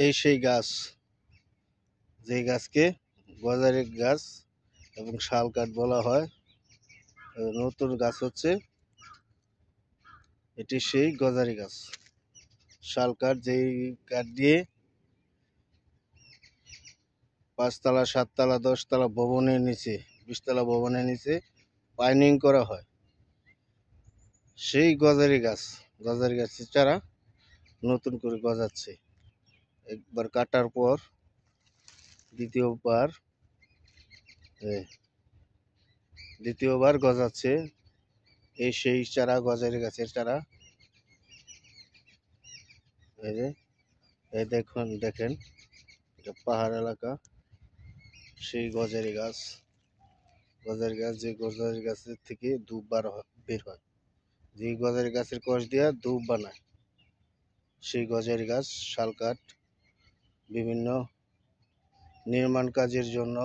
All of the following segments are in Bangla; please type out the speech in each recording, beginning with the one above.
এই সেই গাছ, যে গাছকে গজারি গাছ এবং শাল কাঠ বলা হয়। নতুন গাছ হচ্ছে এটি সেই গজারি গাছ। শাল কাঠ, যেই কাঠ দিয়ে 5 তলা 7 তলা 10 তলা ভবনের নিচে, 20 তলা ভবনের নিচে পাইনিং করা হয়। সেই গজারি গাছের চারা নতুন করে গজাচ্ছে। একবার কাটার পর দ্বিতীয়বার গজাচ্ছে। এই সেই চারা, গজারি গাছের চারা। এই যে, এই দেখেন এটা পাহাড় এলাকা। সেই গজারি গাছ, যে গজারি গাছের থেকে ধূপ বের হয়, যে গজারি গাছের কষ দিয়া ধূপ বানায় সেই গজারি গাছ। শাল কাঠ বিভিন্ন নির্মাণ কাজের জন্য,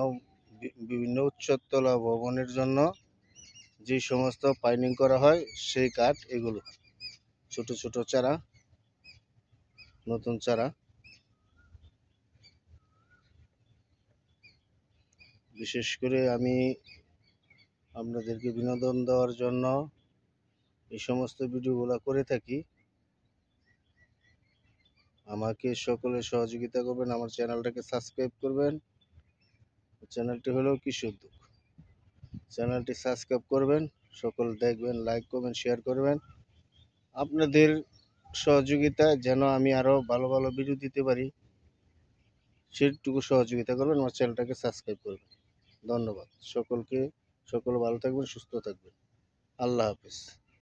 বিভিন্ন উচ্চতলা ভবনের জন্য যে সমস্ত পাইনিং করা হয় সেই কাঠ এগুলো। ছোট ছোট চারা, নতুন চারা। বিশেষ করে আমি আপনাদেরকে বিনোদন দেওয়ার জন্য এই সমস্ত ভিডিওগুলো করে থাকি। আমাকে সকলে সহযোগিতা করবেন, আমার চ্যানেলটাকে সাবস্ক্রাইব করবেন। চ্যানেলটি হলো কৃষি উদ্যোগ। চ্যানেলটি সাবস্ক্রাইব করবেন, সকল দেখবেন, লাইক করবেন, শেয়ার করবেন। আপনাদের সহযোগিতা যেন আমি আরও ভালো ভালো ভিডিও দিতে পারি, সেটুকু সহযোগিতা করবেন। আমার চ্যানেলটাকে সাবস্ক্রাইব করবেন। ধন্যবাদ সকলকে। সকলে ভালো থাকবেন, সুস্থ থাকবেন। আল্লাহ হাফেজ।